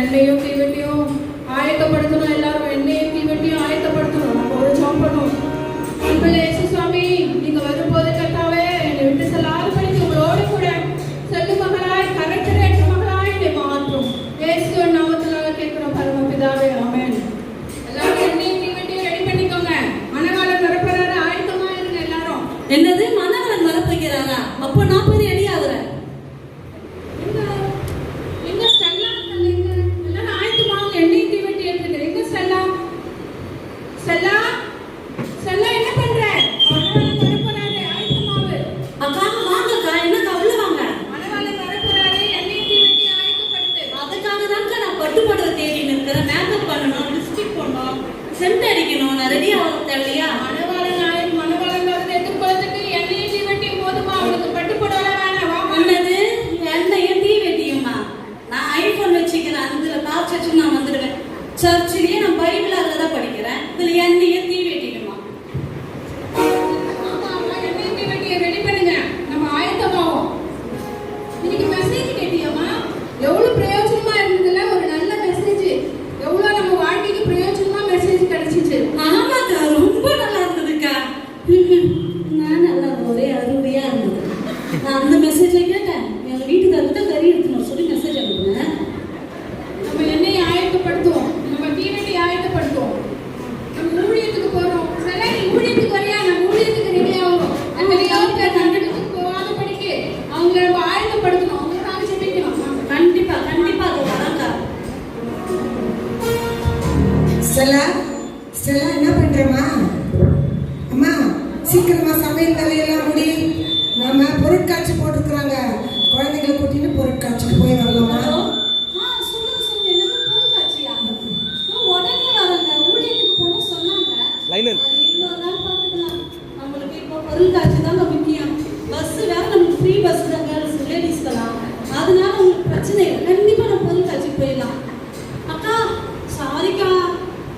எண்ணெயும் தீவெட்டியும் ஆயத்தப்படுத்தணும். எல்லாரும் எண்ணெயும் தீவெட்டியும் ஆயத்தப்படுத்தணும். நம்ம ஒரு சாப்பிடணும். அன்புள்ள இயேசு சுவாமி, நீங்க வரும்போது கர்த்தாவே என்னை விட்டு செல்லாத படிக்க உங்களோடு கூட செல்லு மகளாய் கரெக்டரேற்ற மகளாய் என்னை மாற்றும். இயேசு நாமத்தினால கேட்கிறோம் பரமபிதாவே, ஆமென். எல்லாரும் எண்ணெயும் தீவெட்டியும் ரெடி பண்ணிக்கோங்க. மணவாளன் வரப்போறாரு, ஆயத்தமா இருங்க எல்லாரும். என்னது மணவாளன் வரப்போகிறாரா? அப்போ நான் போய் ரெடி ஆகுறேன். சர்ச்சிலேயே நான் பைபிள் தான் படிக்கிறேன். இதுல எண்ணெயை தீ வெட்டிடுமா? எண்ணெய் தீ வெட்டியை ரெடி பண்ணுங்க, நம்ம ஆயத்தமாவோம். இன்னைக்கு மெசேஜ் கேட்டியம்மா, எவ்வளவு பிரயோஜனமா இருந்ததுல. ஒரு நல்ல மெசேஜ், எவ்வளவு நம்ம வாழ்க்கைக்கு பிரயோஜனமா மெசேஜ் கிடைச்சிச்சு. ஆமாக்கா, ரொம்ப நல்லா இருந்ததுக்கா. நான் நல்லா ஒரே அருமையா இருந்தது. நான் அந்த மெசேஜை கேட்டேன். எங்க வீட்டுக்காரர்கிட்ட கறி எடுத்துன்னு சொல்லி மெசேஜ் அனுப்புனேன். நம்ம எண்ணெயை ஆயத்தப்படுத்துவோம், நம்ம தீவெட்டி ஆயத்தப்படுத்துவோம். நம்ம ஊழியத்துக்கு போறோம். சில நீ ஊழியத்துக்கு வரையா, நம்ம ஊழியத்துக்கு ரெடி ஆகும். அந்த பேர் கண்டெடுத்துக்கு போகாத படிக்க அவங்க நம்ம ஆயத்தப்படுத்தணும். அவங்களுக்காக செபிக்கணும். கண்டிப்பா கண்டிப்பா அது வரங்கா. ஸ்டெல்லா என்ன பண்றமா? அம்மா சீக்கிரமா சமையல் வேலையெல்லாம் முடி. நாம பொருட்காட்சி போட்டுருக்குறாங்க. குழந்தைகளை கூட்டிட்டு பொருட்காட்சிக்கு போய் வரலாமா? இன்னொரு நாள் பார்த்துக்கலாம். நம்மளுக்கு இப்போ பொருட்காட்சி தான் முக்கியம். பஸ் வேற, நமக்கு ஃப்ரீ பஸ் தான் கேர்ள்ஸ் லேடிஸ்க்கெல்லாம். அதனால உங்களுக்கு பிரச்சனை இல்லை. கண்டிப்பாக நம்ம பொருட்காட்சிக்கு போயிடலாம். அக்கா சாரிக்கா,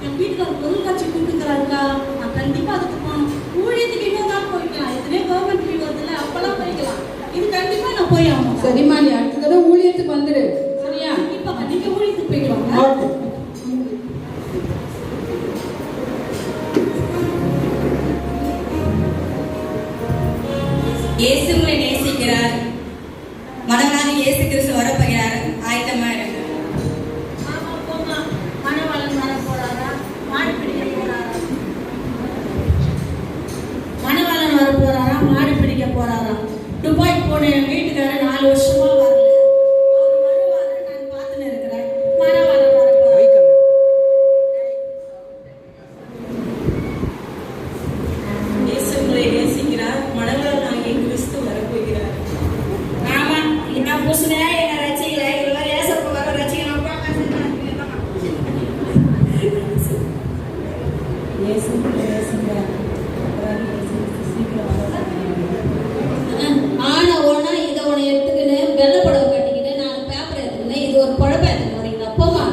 என் வீட்டுக்கு பொருட்காட்சி கூப்பிட்டுக்கிறாருக்கா. நான் கண்டிப்பாக அதுக்கு போகணும். ஊழியத்துக்கு இன்னொரு நாள் போய்க்கலாம். இதுலேயே கவர்மெண்ட் லீவ் வருதுல்ல, அப்போல்லாம் போய்க்கலாம். இது கண்டிப்பாக நான் போய் ஆகணும். சரிம்மா, நீ அடுத்த தடவை ஊழியத்துக்கு வந்துடு. சரியா? கண்டிப்பாக நீங்கள் ஊழியத்துக்கு போய்க்கலாம். இயேசு உங்களை நேசிக்கிறார். மனவனாக இயேசு கிறிஸ்து வரப்போகிறார். ஆயத்தமா இருக்கு. மணவாளன் வர போறாரா? மாடு பிடிக்க போறாரா? மணவாளன் வர போறாரா? மாடு பிடிக்க போறாரா? துபாய் போன என் வீட்டுக்காரர் 4 வருஷமா வரல. அவர் வருவாரு, நான் பார்த்துன்னு இருக்கிறேன். மணவாளன் வர போறாரா? இயேசு உங்களை நேசிக்கிறார். மனவனாக கிறிஸ்து வரப்போகிறார். ஆமா, நான் புசுனே என்ன ரசிக்கல. இவர் ஏசப்ப வர ரசிக்கணும். ஆனா ஒன்னா இதை உன எடுத்துக்கின்னு வெள்ளை புடவை கட்டிக்கிட்டு நான் பேப்பர் எடுத்துக்கினேன். இது ஒரு புடவை எடுத்துன்னு வரீங்களா? போமா.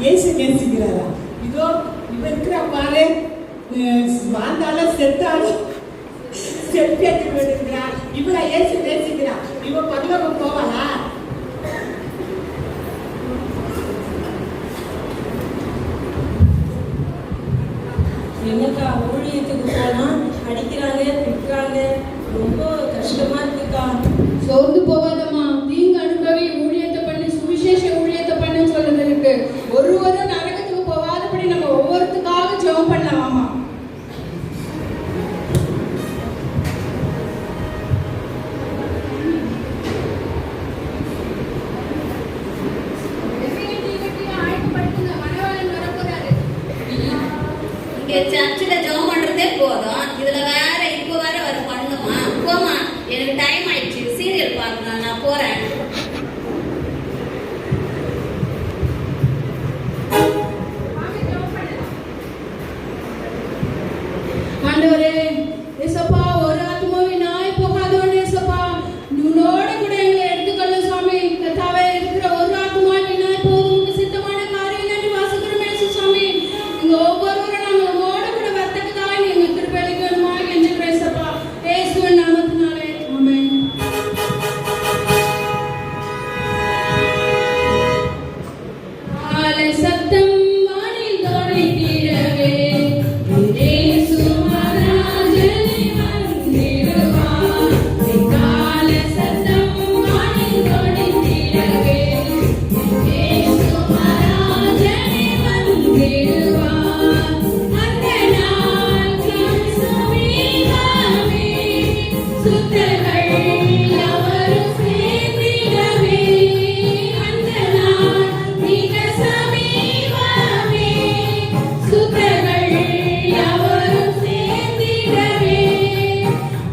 இயேசு நேசிக்கிறாரா? இதோ இவ இருக்கிற பாரு, வாழ்ந்தாலும் செத்தாலும் செப்பேற்றி போயிருக்கிறா. இவளை இயேசு நேசிக்கிறா. இவ பரலோகம் போவாளா? என்னக்கா ஊழியத்துக்கு போனா அடிக்கிறாங்க, திட்டுறாங்க, ரொம்ப கஷ்டமா இருக்குக்கா. சோர்ந்து போவாதம்மா. தீங்கு அனுபவி ஊழியத்தை பண்ணி சுவிசேஷ ஊழியத்தை பண்ண சொல்றது இருக்கு. ஒருவரும் நரகத்துக்கு போகாதபடி நம்ம ஒவ்வொருத்துக்காக ஜெபம் பண்ணலாமா? இங்க சர்ச்சில் ஜெபம் பண்றதே போதும், இதுல வேற இப்போ வேற வர பண்ணுமா? போமா, எனக்கு டைம் ஆயிடுச்சு, சீரியல் பார்க்கணும், நான் போறேன். ஆண்டவரே, ஏசப்பா, ஒரு ஆத்மாவை நாய் போகாதோன்னு ஏசப்பா, உன்னோட கூட எங்களை எடுத்துக்கொள்ள சுவாமி. கர்த்தாவே, இருக்கிற ஒரு ஆத்மாவை நாய் போதும், உங்க சித்தமான காரியம் நன்றி வாசிக்கிறோம் ஏசு சுவாமி. இங்க ஒவ்வொருவரும் நாங்க உன்னோட கூட வர்த்தகதாய் நீங்க திருப்பலிக்கு வேணுமா என்று பேசப்பா. இயேசுவின் நாமத்தினாலே ஆமென். காலை சத்தம் வானில் தோன்றிடவே இயேசு மகாராஜனே வந்திடுவார். காலை சத்தம் வானில் தோன்றிடவே இயேசு மகாராஜனே வந்திடுவார். அந்த நாள் சமீபமே, சுத்தர்கள் யாவரும் சேர்ந்திடவே. அந்த நாள் மிக சமீபமே, சுத்தர்கள் யாவரும் சேர்ந்திடவே.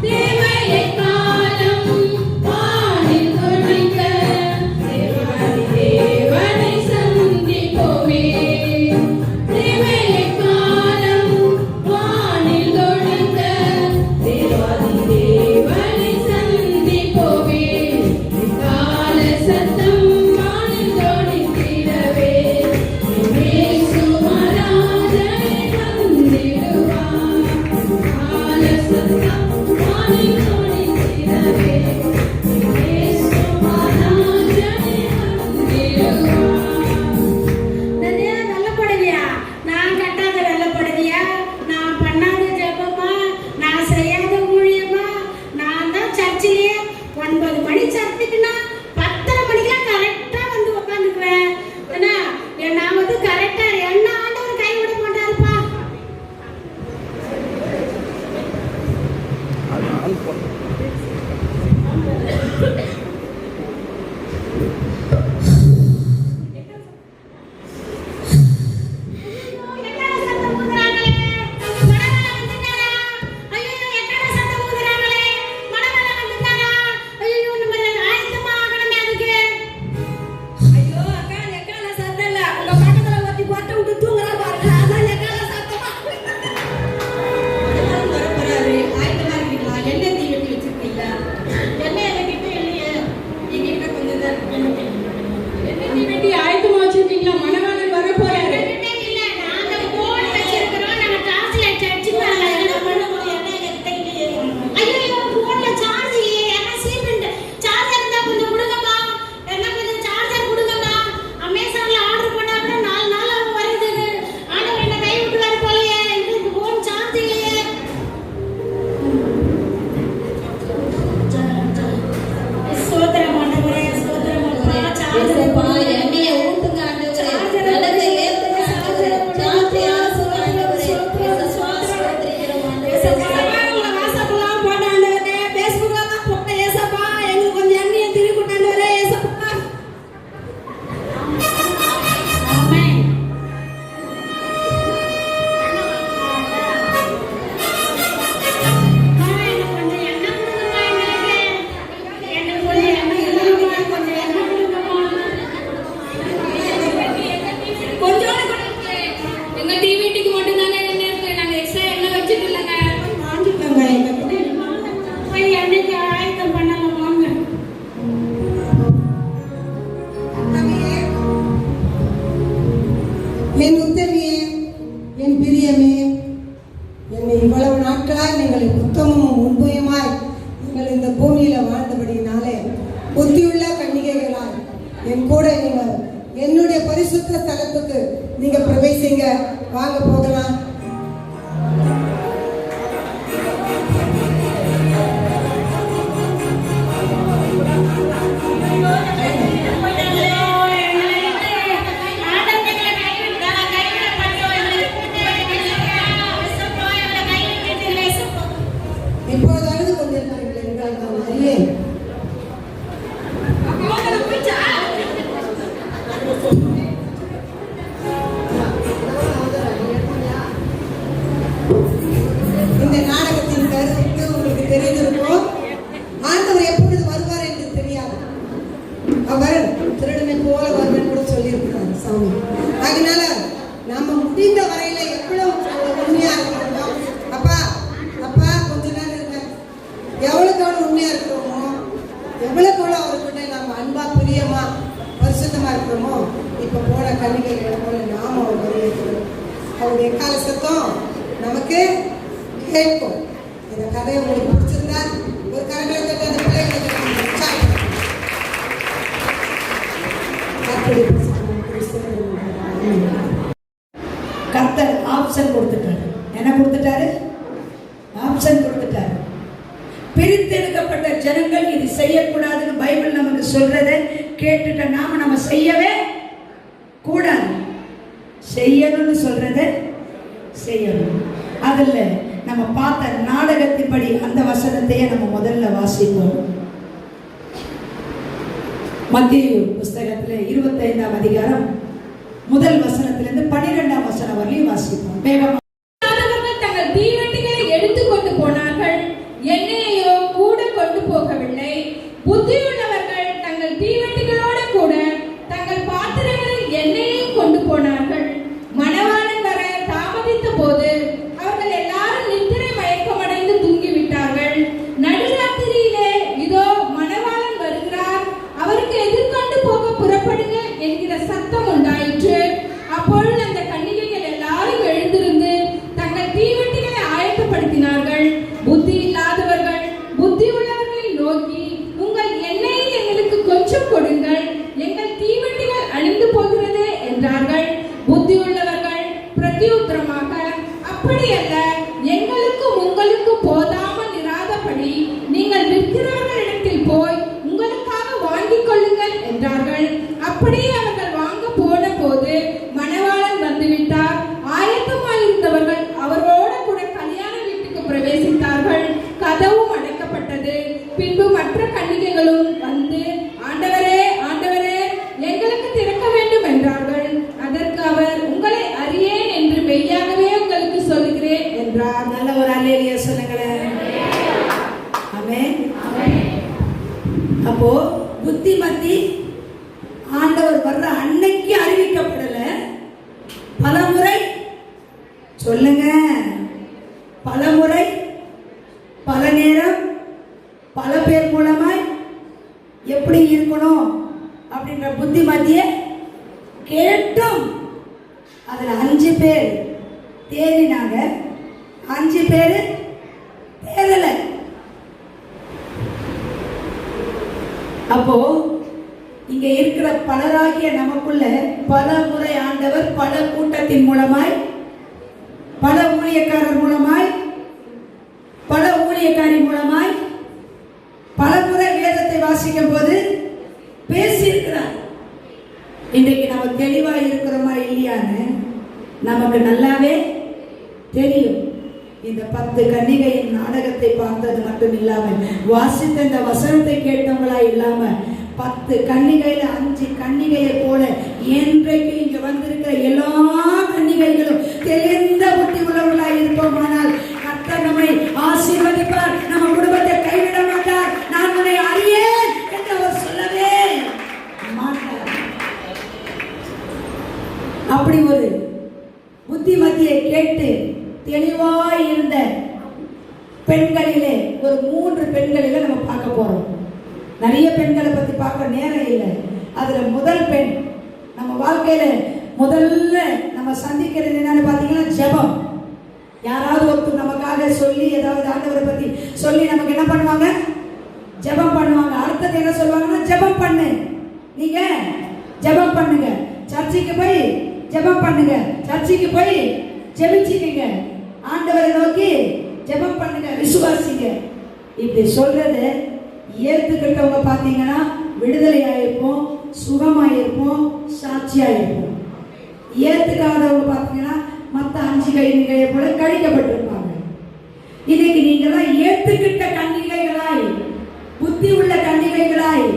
தேவையை காலம் வானில் தொழிக்க, தேவாதி தேவனை சந்திப்போமே. தேவையை காலம் வானில் தொழிக்க, தேவாதி தேவனை சந்திப்போமே. கால சத்தம் வானில் தொழித்திடவே இயேசு மகாராஜனே வந்திடுவார். கால சத்தம் வானில் தொழித்திடவே இயேசு மகாராஜனே வந்திடுவார். நிறைய வெள்ளப்படுவியா? நான் கட்டாத வெள்ளப்படுவியா? நான் பண்ணாத ஜெபமா? நான் செய்யாத ஊழியமா? நான் தான் சர்ச்சிலேயே 9 மணி சர்ச்சுக்குன்னா 10:30 மணிக்கெல்லாம் கரெக்டா வந்து உட்காந்துக்குவேன். ஏன்னா நான் வந்து கரெக்டா என்ன ஆண்டவர் கைவிட மாட்டாருப்பா. எக்கால சத்தம் ஊதுறாங்களே, மணமேல வந்துட்டாரா? ஐயோ, எக்கால சத்தம் ஊதுறாங்களே, மணமேல வந்துட்டாரா? ஐயோ, நம்ம ஆயத்தமா ஆகணுமே அதுக்கு. ஐயோ அக்கா, எக்கால சத்தம் இல்ல, உங்க பக்கத்துல ஒருத்தி கொட்டை விட்டு தூங்குறா பாருங்க, அதான் எக்கால சத்தமா. எல்லாரும் வர போறாரு, ஆயத்தமா இருக்கீங்களா? எண்ணெய் தீ வெட்டி வச்சிருக்கீங்களா? எண்ணெய் என்கிட்ட இல்லையே. என்கிட்ட கொஞ்சம் தான் இருக்கு. என்ன நீ வெட்டி ஆயத்தமா வச்சிருக்கீங்களா? மணவாளன் வர போறாரு. என்கிட்ட இல்ல, நாங்க போன் வச்சிருக்கிறோம். நாங்க டிரான்ஸ்லேட் அடிச்சு என்ன பண்ண முடியும்? எண்ணெய் என்கிட்ட இல்லையே. ஐயோ, போன்ல சார்ஜ் இல்லையே. என்ன சீமெண்ட் சார்ஜர் இருந்தா கொஞ்சம் கொடுங்கப்பா. என்ன கொஞ்சம் சார்ஜர் கொடுங்கப்பா. அமேசான்ல ஆர்டர் பண்ணா கூட 4 நாள் ஆகும் வருது. பரிசுத்த ஸ்தலத்துக்கு நீங்க பிரவேசிங்க. வாங்க போகலாம். இப்போதாவது கொஞ்சம் அறியே இந்த நாடகத்தின் கருத்து உங்களுக்கு தெரிந்திருக்கும். ஆண்டவர் எப்பொழுது வருவார் என்று தெரியாது. அவர் திருடனை போல வருவன் கூட சொல்லியிருக்கிறார் சாமி. அதனால நம்ம முடிந்த வரையில எவ்வளவு உண்மையா இருக்கணும். அப்பா அப்பா கொஞ்ச நேரம் இருக்க. எவ்வளவுக்கு எவ்வளவு உண்மையா இருக்கிறோமோ, எவ்வளவுக்கு எவ்வளவு அவர்கிட்ட நம்ம அன்பா பிரியமா பரிசுத்தமா இருக்கிறோமோ, இப்ப போன கன்னிகைகளை போல நாம அவர் வரவேற்கிறோம். அவருடைய கால சத்தம் நமக்கு கேட்கும். இந்த கதையை உங்களுக்கு பிடிச்சிருந்தா ஒரு கரங்களை தட்டி அந்த பிள்ளைகளை கர்த்தர் ஆப்ஷன் கொடுத்துட்டாரு. என்ன கொடுத்துட்டாரு? ஆப்ஷன் கொடுத்துட்டாரு. பிரித்தெடுக்கப்பட்ட ஜனங்கள் இது செய்யக்கூடாதுன்னு பைபிள் நமக்கு சொல்றதை கேட்டுட்ட நம்ம செய்யவே கூடாது. செய்யணும்னு சொல்றதை செய்யணும். அதுல நம்ம பார்த்த நாடகத்தின்படி அந்த வசனத்தையே நம்ம முதல்ல வாசிப்போம். மத்தேயு புஸ்தகத்துல 25ஆம் அதிகாரம் முதல் வசனத்திலிருந்து 12ஆம் வசனம் வரையும் வாசிப்போம். வேகமா. தங்கள் தீவெட்டிகளை எடுத்துக்கொண்டு போனார்கள், எண்ணெயையோ கூட கொண்டு போகவில்லை. புத்தியுள்ளவர்கள் தங்கள் தீவெட்டிகளோடு கூட தங்கள் பாத்திரங்களில் எண்ணெயையும் கொண்டு போனார்கள். மணவாளன் வர தாமதித்த போது அவர்கள் எல்லாரும் நித்திரை மயக்கமடைந்து தூங்கிவிட்டார்கள். நடுராத்திரியிலே இதோ மணவாளன் வருகிறார், அவருக்கு எதிர்கொண்டு போக புறப்படுங்க என்கிற சத்தம் உண்டாயிற்று. அப்பொழுது அந்த கன்னிகைகள் எல்லாரும் எழுந்திருந்து தங்கள் தீவெட்டிகளை ஆயத்தப்படுத்தினார்கள். புத்தி இல்லாதவர்கள் புத்தி உள்ளவர்களை நோக்கி, உங்கள் எண்ணெயில் எங்களுக்கு கொஞ்சம் கொடுங்கள், எங்கள் தீவெட்டிகள் அழிந்து போகிறது என்றார்கள். புத்தி உள்ளவர்கள் பிரதியுத்தரமாக, அப்படியல்ல, எங்களுக்கும் உங்களுக்கு போதாமல் இராதபடி நீங்கள் விற்கிறவர்களிடத்தில் போய் உங்களுக்காக வாங்கிக் கொள்ளுங்கள் என்றார்கள். அப்படியே அவர்கள் வாங்க போன போது மணவாளன் வந்துவிட்டார். ஆயத்தமாயிருந்தவர்கள் அவரோடு கூட கல்யாண வீட்டுக்கு பிரவேசித்தார்கள். கதவும் அடைக்கப்பட்டது. பின்பு மற்ற கன்னிகைகளும் வந்து, ஆண்டவரே ஆண்டவரே, எங்களுக்கு திறக்க வேண்டும் என்றார்கள். அதற்கு அவர், உங்களை அறியேன் என்று மெய்யாகவே உங்களுக்கு சொல்கிறேன் என்றார். நல்ல ஒரு அல்லேலூயா சொல்லுங்களேன். ஆமென். அப்போ புத்திமதி ஆண்டவர் வர்ற அன்னைக்கு அறிவிக்கப்படல. பலமுறை சொல்லுங்க, பலமுறை பல நேரம் பல பேர் மூலமாய் எப்படி இருக்கணும் அப்படின்ற புத்திமதியை கேட்டும் அதுல 5 பேர் தேறினாங்க, 5 பேர் தேறல. அப்போ இங்க இருக்கிற பலராகிய நமக்குள்ள பல முறை ஆண்டவர் பல கூட்டத்தின் மூலமாய், பல ஊழியக்காரர் மூலமாய், பல ஊழியக்காரி மூலமாய் பல முறை வேதத்தை வாசிக்கும் போது பேசியிருக்கிறார். இன்றைக்கு நம்ம தெளிவா இருக்கிறோமா இல்லையான்னு நமக்கு நல்லாவே தெரியும். இந்த 10 கன்னிகையின் நாடகத்தை பார்த்தது மட்டும் இல்லாம, வாசித்த இந்த வசனத்தை கேட்டவங்களா இல்லாம, 10 கன்னிகையில 5 கன்னிகையை போல என்றைக்கு இங்க வந்திருக்கிற எல்லா கன்னிகைகளும் தெளிந்த புத்தி உள்ளவர்களாய் இருப்போமானால் கர்த்தர் நம்மை ஆசீர்வதிப்பார். நம்ம குடும்பத்தை கைவிட மாட்டார். நான் உன்னை அறியேன் என்று அவர் சொல்லவே மாட்டார். அப்படி ஒரு புத்திமதியை கேட்டு தெளிவாய் இருந்த பெண்களிலே ஒரு 3 பெண்களிலே நம்ம பார்க்க போறோம். நிறைய பெண்களை பத்தி பார்க்க நேரம் இல்லை. அதுல முதல் பெண் நம்ம வாழ்க்கையில முதல்ல நம்ம சந்திக்கிறது என்னன்னு பாத்தீங்கன்னா ஜெபம். யாராவது ஒருத்தர் நமக்காக சொல்லி ஏதாவது ஆண்டவரை பத்தி சொல்லி நமக்கு என்ன பண்ணுவாங்க? ஜெபம் பண்ணுவாங்க. அடுத்தது என்ன சொல்லுவாங்கன்னா, ஜெபம் பண்ணு, நீங்க ஜெபம் பண்ணுங்க. சர்ச்சுக்கு போய் ஜெபம் பண்ணுங்க, சர்ச்சுக்கு போய் ஜெபிச்சுக்கங்க, ஆண்டவரை நோக்கி ஜெபம் பண்ணுங்க, விசுவாசிங்க. இப்படி சொல்றது ஏத்துக்கிட்டவங்க பார்த்தீங்கன்னா விடுதலையாயிருப்போம், சுகமாயிருப்போம், சாட்சியாயிருப்போம். ஏத்துக்காதவங்க பார்த்தீங்கன்னா மற்ற 5 கன்னிகையை போல கழிக்கப்பட்டிருப்பாங்க. இன்னைக்கு நீங்களாம் ஏத்துக்கிட்ட கன்னிகைகளாய், புத்தி உள்ள கன்னிகைகளாய்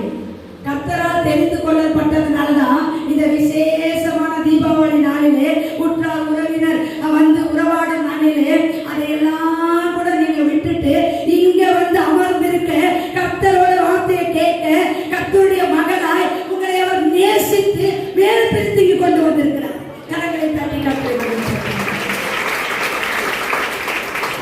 கர்த்தரால் தெரிந்து கொள்ளப்பட்டதுனாலதான் இந்த விசேஷமான தீபாவளி நாளிலே உற்றார் உறவினர் வந்து உறவாடும் நாளிலே அதையெல்லாம் கூட நீங்க விட்டுட்டு இங்க வந்து அமர்ந்திருக்க, கர்த்தரோட வார்த்தையை கேட்க, கர்த்தருடைய மகனாய் உங்களை அவர் நேசித்து வேறு பிரித்துக்கு கொண்டு வந்திருக்கிறார். கரங்களை தட்டி கர்த்தரை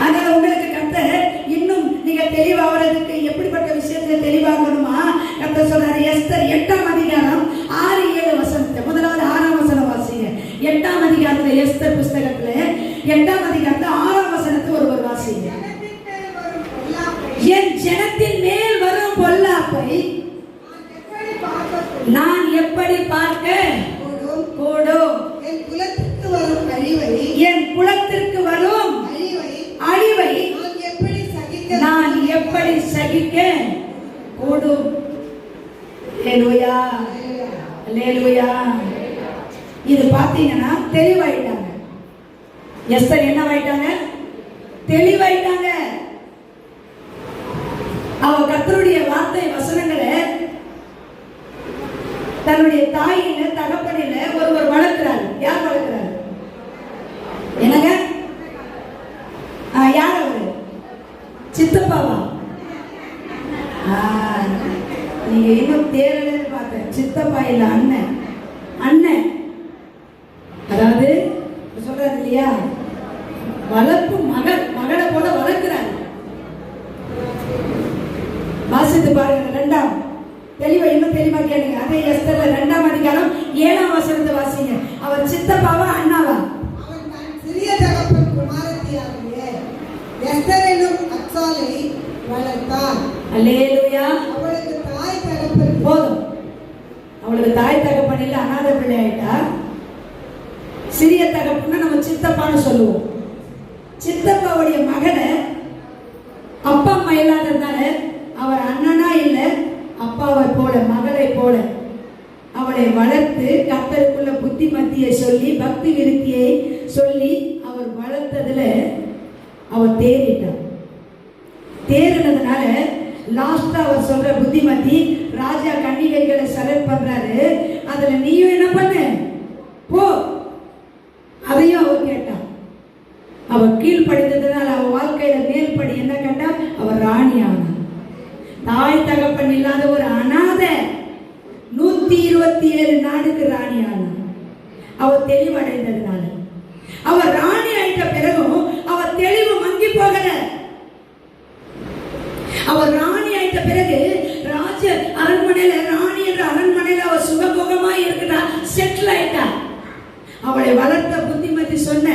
அதனால உங்களுக்கு கர்த்தர் இன்னும் நீங்க தெளிவாகிறதுக்கு எப்படிப்பட்ட விஷயத்தை தெளிவாகணுமா? கர்த்தர் சொல்றாரு, எஸ்தர் 8ஆம் அதிகாரம் 6-7 வசனத்தை முதலாவது 6ஆம் வசனம் வாசிங்க. 8ஆம் அதிகாரத்துல எஸ்தர் புஸ்தகத்துல 8ஆம் அதிகாரத்துல 6ஆம் வசனத்தை ஒருவர் வாசிங்க. என் ஜனத்தின் மேல் வரும் பொல்லாப்பை நான் எப்படி பார்க்க கூடும்? என் குலத்திற்கு வரும் அழிவை நான் எப்படி சகிக்க கூடும்? அல்லேலூயா, அல்லேலூயா. இது பார்த்தீங்கன்னா தெளிவாயிட்டாங்க. எஸ்தர் என்னவாயிட்டாங்க? தெளிவாயிட்டாங்க. அவ கர்த்தருடைய வார்த்தை வசனங்களை தன்னுடைய தாயில தகப்பனில ஒருவர் வளர்க்கிறார். யார் வளர்க்கிறார்? என்னங்க? யார் அவரு? சித்தப்பாவா? நீங்க இன்னும் தேரலன்னு பார்த்தேன். சித்தப்பா இல்ல, அண்ணன். அண்ணன் அதாவது சொல்றாரு இல்லையா, வளர்ப்பு மகளை போல வளர்க்கிறார். வாசித்து பாருங்க. 2ஆம் தெளிவா இன்னும் தெளிவா கேளுங்க. அதே எஸ்தர்ல 2ஆம் அதிகாரம் 7ஆம் வசனத்தை வாசிங்க. அவர் சித்தப்பாவா அண்ணாவா? அவன் தன் சிறிய தகப்பன் குமாரத்தியாகிய எஸ்தர் என்னும் அக்சாலை வளர்த்தான். அல்லேலூயா. அவளுக்கு தாய் தகப்பன் போதும். அவளுக்கு தாய் தகப்பன் இல்ல, அநாத பிள்ளை ஆயிட்டா. சிறிய தகப்பன்னா நம்ம சித்தப்பான்னு சொல்லுவோம். சித்தப்பாவுடைய மகனை அப்பா அம்மா இல்லாததுனால அவர் அண்ணனா இல்ல, அப்பாவை போல மகளை போல அவளை வளர்த்து கர்த்தருக்குள்ள புத்திமதியை சொல்லி பக்தி விருத்தியை சொல்லி அவர் வளர்த்ததுல அவர் தேறிட்டார். தேறினதுனால லாஸ்டா அவர் சொல்ற புத்திமதி, ராஜா கன்னிகைகளை செலக்ட் பண்றாரு, அதுல நீயும் என்ன பண்ண போ. அதையும் அவர் கேட்டார். அவர் கீழ்படித்ததுனால அவர் வாழ்க்கையில மேல்படி என்ன கண்டா? அவர் ராணி ஆனார். தாய் தகப்பன் இல்லாத ஒரு அநாத 127 நாடுக்கு ராணி ஆனார். அவர் தெளிவடைந்ததுனால. அவர் ராணி ஆயிட்ட பிறகும் அவர் தெளிவு மங்கி போகல. அவர் ராணி ஆயிட்ட பிறகு ராஜ அரண்மனையில, ராணி என்ற அரண்மனையில அவர் சுகபோகமா இருக்கிறா, செட்டில் ஆயிட்டா. அவளை வளர்த்த புத்திமதி சொன்ன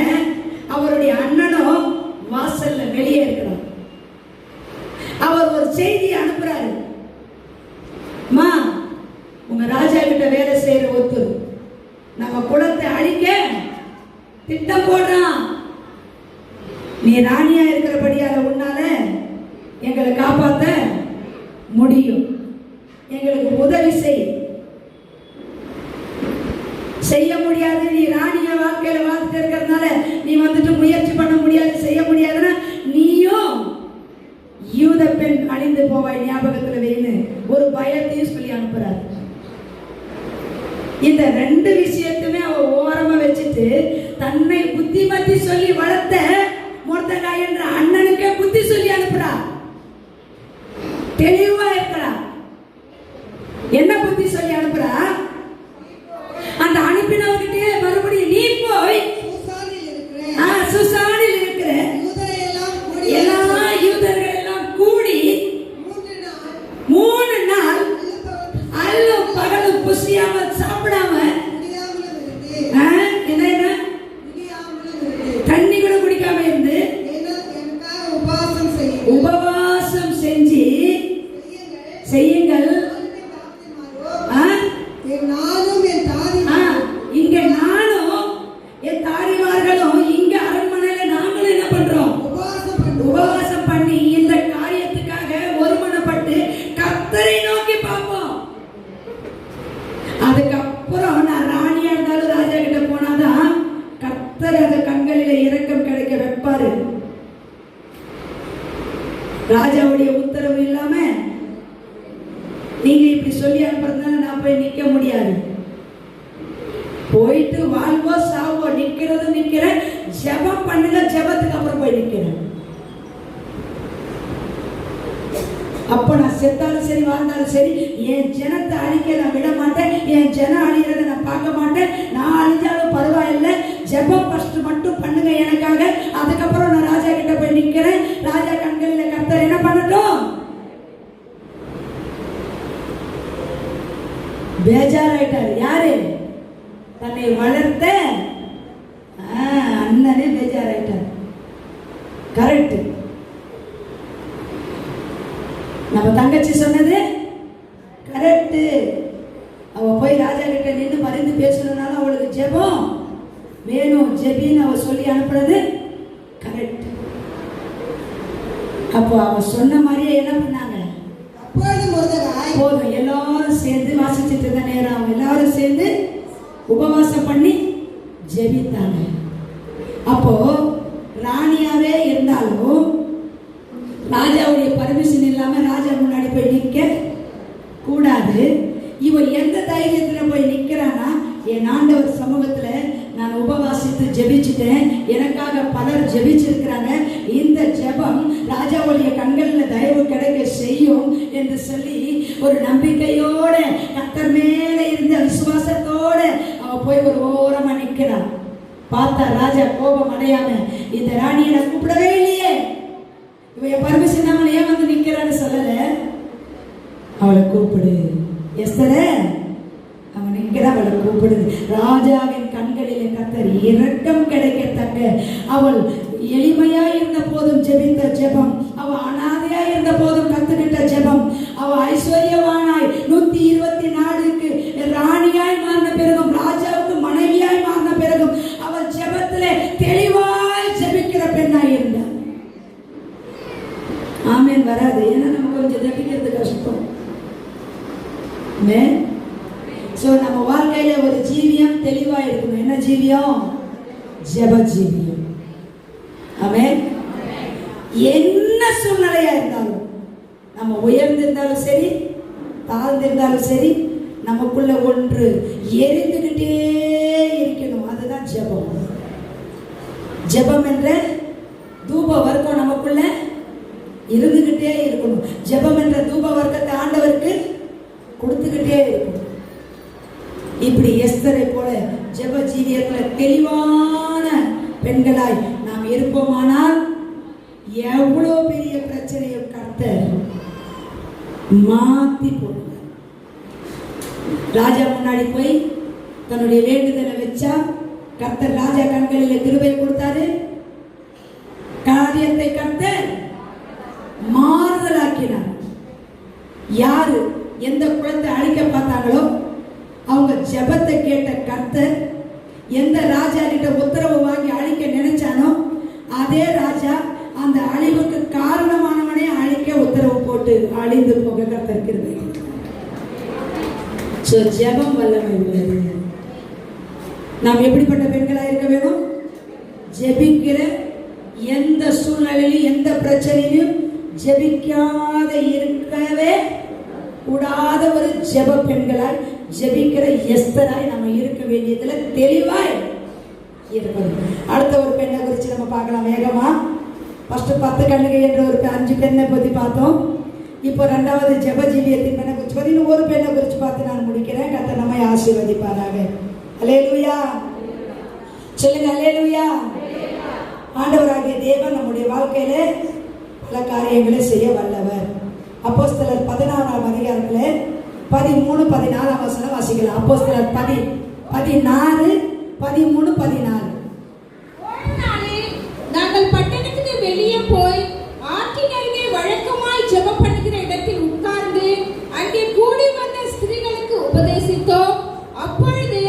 அவருடைய அண்ணனும் வாசல்ல வெளியே இருக்கிறார். அவர் ஒரு செய்தி அனுப்புறாரு, மா உங்க ராஜா கிட்ட வேலை செய்யற ஒருத்தர் நம்ம குலத்தை அழிக்க திட்டம் போடுறான். நீ ராணியா இருக்கிறபடியால உன்னால எங்களை காப்பாத்த முடியும், எங்களுக்கு உதவி செய்ய முடியாது. நீ ராணிய வாழ்க்கையில வாழ்ந்துட்டு இருக்கிறதுனால நீ வந்துட்டு முயற்சி பண்ண முடியாது, செய்ய முடியாதுன்னா நீயும் யூத பெண் அழிந்து போவாய், ஞாபகத்துல வேணு ஒரு பயத்தையும் சொல்லி அனுப்புறாரு. இந்த 2 விஷயத்துமே அவ ஓரமா வச்சுட்டு தன்னை புத்திமதி சொல்லி வளர்த்த மொர்தெகாய் என்ற அண்ணனுக்கே புத்தி சொல்லி அனுப்புறா. தெளிவா இருக்கிறா. என்ன புத்தி சொல்லி அனுப்புறா? அந்த அனுப்பினவர்கிட்டயே மறுபடியும் நீ போய் சுசானில் இருக்கிற எல்லா யூதர்கள் எல்லாம் கூடி 3 நாள் அல்லும் பகலும் புசியாம சாப்பிடாம என்ன தண்ணி கூட குடிக்காம இருந்து உபவாசம் செஞ்சு செய்யுங்கள். கர்த்தர் அந்த கண்களிலே இரக்கம் கிடைக்க வைப்பாரு. ராஜாவுடைய உத்தரவு இல்லாம நீங்க இப்படி சொல்லி அனுப்புறதுனால நான் போய் நிக்க முடியாது. போயிட்டு வாழ்வோ சாவோ, நிக்கிறதும் நிக்கிறேன், ஜெபம் பண்ணுங்க, ஜெபத்துக்கு அப்புறம் போய் நிக்கிறேன். அப்ப நான் செத்தாலும் சரி வாழ்ந்தாலும் சரி என் ஜனத்தை அழிக்க நான் விட மாட்டேன். என் ஜனம் அழிகிறத நான் பார்க்க மாட்டேன். நான் அழிஞ்சாலும் பரவாயில்லை, ஜெபம் ஃபர்ஸ்ட் மட்டும் பண்ணுங்க எனக்காக. அதுக்கப்புறம் நான் ராஜா கிட்ட போய் நிக்கிறேன். ராஜா கண்களில் கர்த்தர் என்ன பண்ணட்டும்? பேஜாராயிட்டாரு. யாரு? தன்னை வளர்த்த அண்ணனே பேஜாராயிட்டார். கரெக்ட். நம்ம தங்கச்சி சொன்னது கரெக்ட். அவ போய் ராஜா கிட்ட நின்று பரிந்து பேசணும்னாலும் அவளுக்கு ஜெபம் வேணும், ஜெபின்னு அவ சொல்லி அனுப்புறது கரெக்ட். அப்போ அவ சொன்ன மாதிரியே என்ன பண்ணாங்க? போதும், எல்லாரும் சேர்ந்து வாசிச்சுட்டு இருந்த நேரம் அவங்க எல்லாரும் சேர்ந்து உபவாசம் பண்ணி ஜெபித்தாங்க. அப்போ ராணியாவே இருந்தாலும் ராஜாவுடைய பர்மிஷன் இல்லாம ராஜா முன்னாடி போய் நிக்க கூடாது. இவ எந்த தைரியத்துல போய் நிக்கிறானா, என் ஆண்டவர் சமூகத்துல நான் உபவாசித்து ஜெபிச்சுட்டேன், எனக்காக பலர் ஜெபிச்சிருக்கிறாங்க, இந்த ஜெபம் ராஜாவுடைய கண்களில் தயவு கிடைக்க செய்யும் என்று சொல்லி ஒரு நம்பிக்கையோட கர்த்தர் மேல இருந்த விசுவாசத்தோட அவ போய் ஒரு ஓரமா நிக்கிறான். பார்த்தா ராஜா கோபம் அடையாம, இந்த ராணியை நான் கூப்பிடவே இல்லையே, இவன் பர்மிஷன் அவன் ஏன் வந்து நிக்கிறான்னு சொல்லல, அவளை கூப்பிடு எஸ்தர, அவன் நிக்கிற, அவளை கூப்பிடுது. ராஜாவின் கண்களிலே கர்த்தர் இரக்கம் கிடைக்கத்தக்க அவள் எளிமையா இருந்த போதும் ஜெபித்த ஜெபம், அவ அனாதையா இருந்த போதும் கத்துக்கிட்ட ஜெபம், அவ ஐஸ்வர்யவானாய் 124க்கு ராணியாய் மாறின பிறகும் ராஜாவுக்கு மனைவியாய் மாறின பிறகும் அவள் ஜெபத்திலே தெளிவாய் ஜெபிக்கிற பெண்ணாய் இருந்தார். ஆமென். வராது, ஏன்னா நம்ம கொஞ்சம் ஜெபிக்கிறது கஷ்டம். சோ நம்ம வாழ்க்கையில ஒரு ஜீவியம் தெளிவா இருக்கணும். என்ன ஜீவியம்? ஜெப ஜீவியம். ஆமென். என்ன சூழ்நிலையா இருந்தாலும், நம்ம உயர்ந்திருந்தாலும் சரி தாழ்ந்திருந்தாலும் சரி, நமக்குள்ள ஒன்று எரிந்துகிட்டே இருக்கணும். அதுதான் ஜெபம். ஜெபம் என்ற தூப வர்க்கம் நமக்குள்ள இருந்துகிட்டே இருக்கணும். ஜெபம் என்ற தூப வர்க்கத்தை ஆண்டவருக்கு கொடுத்துக்கிட்டே இருக்கணும். இப்படி எஸ்தரை போல ஜெப ஜீவியத்தில் தெளிவான பெண்களாய் நாம் இருப்போமானால் எவ்வளவு பெரிய பிரச்சனையை கர்த்தர் மாத்தி போடுவார். ராஜா முன்னாடி போய் தன்னுடைய வேண்டுதலை வச்சா கர்த்தர் ராஜா கண்களில் கிருபை கொடுத்தாரு. காரியத்தை கர்த்தர் மாறுதலாக்கினார். யாரு எந்த குலத்தை அழிக்க பார்த்தாங்களோ அவங்க ஜெபத்தை கேட்ட கர்த்தர் எந்த ராஜா கிட்ட உத்தரவு வாங்கி அழிக்க நினைச்சானோ அதே ராஜா அந்த அழிவுக்கு காரணமானவனே அழிக்க உத்தரவு போட்டு அழிந்து போக கர்த்தர் கிருபை. சோ ஜெபம் வல்லமை உள்ளது. நாம் எப்படிப்பட்ட பெண்களா இருக்க வேணும்? ஜெபிக்கிற, எந்த சூழ்நிலையிலும் எந்த பிரச்சனையிலும் ஜெபிக்காத இருக்கவே கூடாத ஒரு ஜெப பெண்களாய், ஜெபிக்கிற எஸ்தராய் நம்ம இருக்க வேண்டியதுல தெளிவாய் இருக்கணும். அடுத்த ஒரு பெண்ணை குறித்து நம்ம பார்க்கலாம் வேகமா. ஃபர்ஸ்ட் 10 கண்ணுகை என்ற ஒரு 5 பெண்ணை பத்தி பார்த்தோம். இப்போ 2வது ஜெப ஜீவியத்தின் பெண்ணை குறித்து பத்தி ஒரு பெண்ணை குறித்து பார்த்து நான் முடிக்கிறேன். கர்த்தர் நம்மை ஆசீர்வதிப்பாராக. அல்லேலூயா சொல்லுங்க, அல்லேலூயா. ஆண்டவராகிய தேவன் நம்முடைய வாழ்க்கையில பல காரியங்களை செய்ய வல்லவர். அப்போஸ்தலர் 14ஆம் அதிகாரத்துல 13, 14 வசனம் வாசிக்கலாம். அப்போஸ்தலர் 16, 13, 14. நாங்கள் பட்டணத்துக்கு வெளியே போய் ஆற்றின் அருகே வழக்கமாய் ஜெபம் பண்ணுகிற இடத்தில் உட்கார்ந்து அங்கே கூடி வந்த ஸ்திரீகளுக்கு உபதேசித்தோம். அப்பொழுது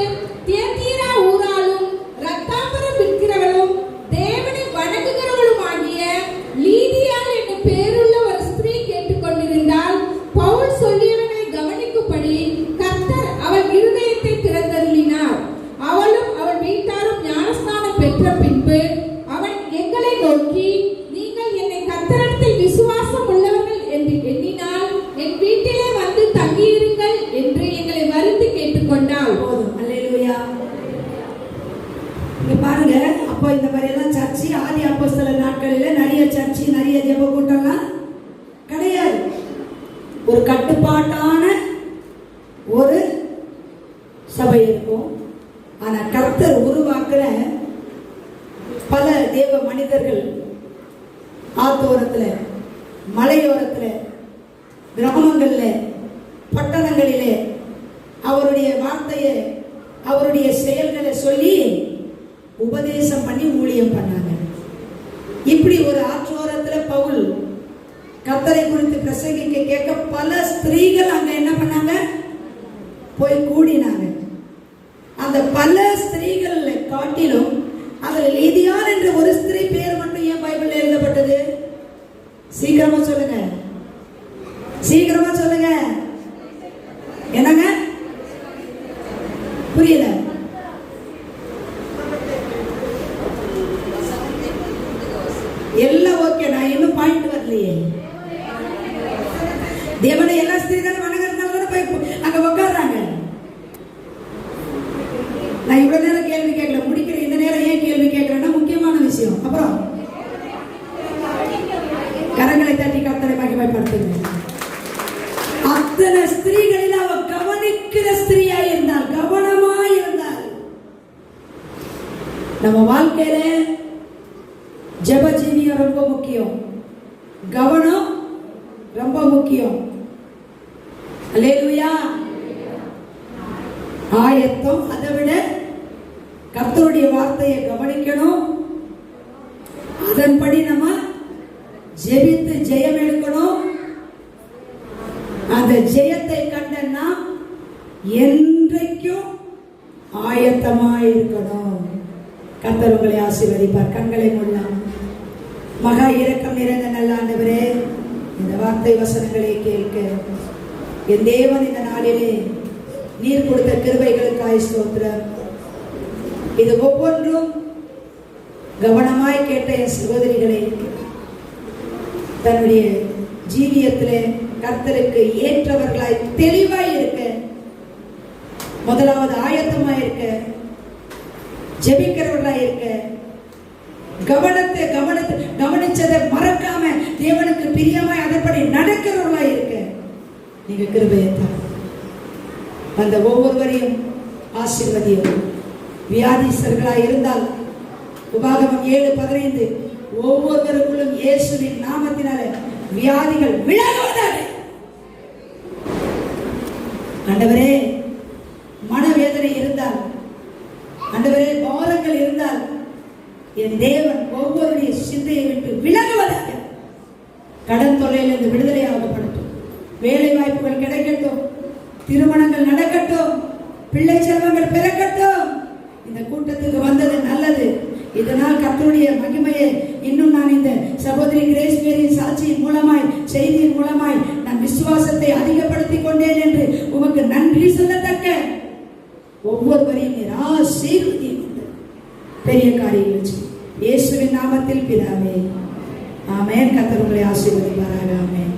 தியத்தீரா ஊராளும் ரத்தாம்பரம் விற்கிறவளும் தேவனை வணங்குகிறவளும் ஆகிய லீதியாள் என்னும் பேருள்ள ஒரு ஸ்திரீ கேட்டுக்கொண்டிருந்தால் பவுல் சொல்லியவனை கவனிக்கும்படி கர்த்தர் அவள் இருதயத்தை திறந்தருளினார். அவளும் அவள் வீட்டாரும் ஞானஸ்தானம் பெற்ற பின்பு அவன் எங்களை நோக்கி, நீங்கள் என்னை கர்த்தரிடத்தில் விசுவாசம் உள்ளவர்கள் என்று எண்ணினால் என் வீட்டிலே வந்து தங்கியிருங்கள் என்று எங்களை வருந்தி கேட்டுக்கொண்டாள். போதும். அல்லேலூயா. இங்க பாருங்க, அப்போ இந்த மாதிரி எல்லாம் சர்ச்சு ஆதி அப்போஸ்தலர் நாட்களில் நிறைய சர்ச்சு நிறைய ஜெப கூட்டம்லாம் கிடையாது. ஒரு கட்டுப்பாட்டான ஒரு சபை இருக்கும். ஆனா கர்த்தர் உருவாக்குற பல தேவ மனிதர்கள் ஆத்தோரத்துல, மலையோரத்துல, கிராமங்கள்ல, பட்டணங்களிலே அவருடைய வார்த்தையை, அவருடைய செயல்களை சொல்லி உபதேசம் பண்ணி ஊழியம் பண்ணாங்க. இப்படி ஒரு ஆற்றோரத்துல பவுல் கர்த்தரை குறித்து பிரசங்கிக்க கேட்க பல ஸ்திரீகள் அங்க என்ன பண்ணாங்க, போய் கூடினாங்க. அந்த பல ஸ்திரீகள் காட்டிலும் அதில் லீதியாள் என்ற ஒரு ஸ்திரீ பேர் மட்டும் ஏன் பைபிள்ல எழுதப்பட்டது? சீக்கிரமா சொல்லுங்க, சீக்கிரமா சொல்லுங்க. என்னங்க புரியல? எல்லாம் ஓகே, நான் இன்னும் பாயிண்ட் வரலையே. தேவனை எல்லா ஸ்திரீகளும் வணங்குறதுனால போய் அங்க உட்கார்றாங்க. நான் இவ்வளவு நேரம் கேள்வி கேட்கல, முடிக்கிற இந்த நேரம் ஏன் கேள்வி கேட்கிறேன்னா முக்கியமான விஷயம். அப்புறம் கரங்களை தட்டி கர்த்தரை மகிமைப்படுத்துங்க. அத்தனை ஸ்திரீகளில் அவ கவனிக்கிற ஸ்திரீயா இருந்தால், கவனமா இருந்தால். நம்ம வாழ்க்கையில ஜெப ஜீவியம் ரொம்ப முக்கியம், கவனம் ரொம்ப முக்கியம். அல்லேலூயா. ஆயத்தம், அதை விட கர்த்தருடைய வார்த்தையை கவனிக்கணும். அதன்படி நம்ம ஜெபித்து ஜெயம் எடுக்கணும். அந்த ஜெயத்தை கண்டனா என்றைக்கும் ஆயத்தமாய் இருக்கணும். கர்த்தர் உங்களை ஆசீர்வதிப்பார். கண்களை மூடலாம். மகா இரக்கம் நிறைந்த நல்ல ஆண்டவரே, இந்த வார்த்தை வசனங்களை கேட்க என் தேவன் இந்த நாளிலே நீர் கொடுத்த கிருபைகளுக்காய் ஸ்தோத்திரம். இது ஒவ்வொன்றும் கவனமாய் கேட்ட என் சகோதரிகளை தன்னுடைய ஜீவியத்திலே கர்த்தருக்கு ஏற்றவர்களாய் தெளிவாய் இருக்க, முதலாவது ஆயத்தமாய் இருக்க, ஜெபிக்கிறவர்களாய் இருக்க, கவனிச்சதை மறக்காம தேவனுக்கு பிரியமாய் அதன்படி நடக்கிறவர்களாய் இருக்க நீங்க கிருபையத்தான். அந்த ஒவ்வொருவரையும் ஆசீர்வதியும். வியாதிஸ்தர்களாய் இருந்தால் உபாகமம் 7:15 ஒவ்வொருவருக்குள்ளும் இயேசுவின் நாமத்தினால வியாதிகள் விலகுவதாக. ஆண்டவரே, மனவேதனை இருந்தால், ஆண்டவரே பாரங்கள் இருந்தால் என் தேவன் ஒவ்வொருடைய சிந்தையை விட்டு விலகுவதாக. கடன் தொல்லையிலிருந்து விடுதலையாகப்படட்டும். வேலை வாய்ப்புகள் கிடைக்கட்டும். திருமணங்கள் நடக்கட்டும். பிள்ளை செல்வங்கள் பிறக்கட்டும். இந்த கூட்டத்துக்கு வந்தது நல்லது. இதனால் கர்த்தருடைய மகிமையை இன்னும் நான் இந்த சகோதரி கிரேஸ் மேரியின் சாட்சியின் மூலமாய், செய்தியின் மூலமாய் நான் விசுவாசத்தை அதிகப்படுத்திக் கொண்டேன் என்று உமக்கு நன்றி சொல்லத்தக்க ஒவ்வொருவரையும் ஆசீர்வதியும். பெரிய காரியங்கள் இயேசுவின் நாமத்தில் பிதாவே, ஆமென். கர்த்தர் உங்களை ஆசீர்வதிப்பாராக. ஆமென்.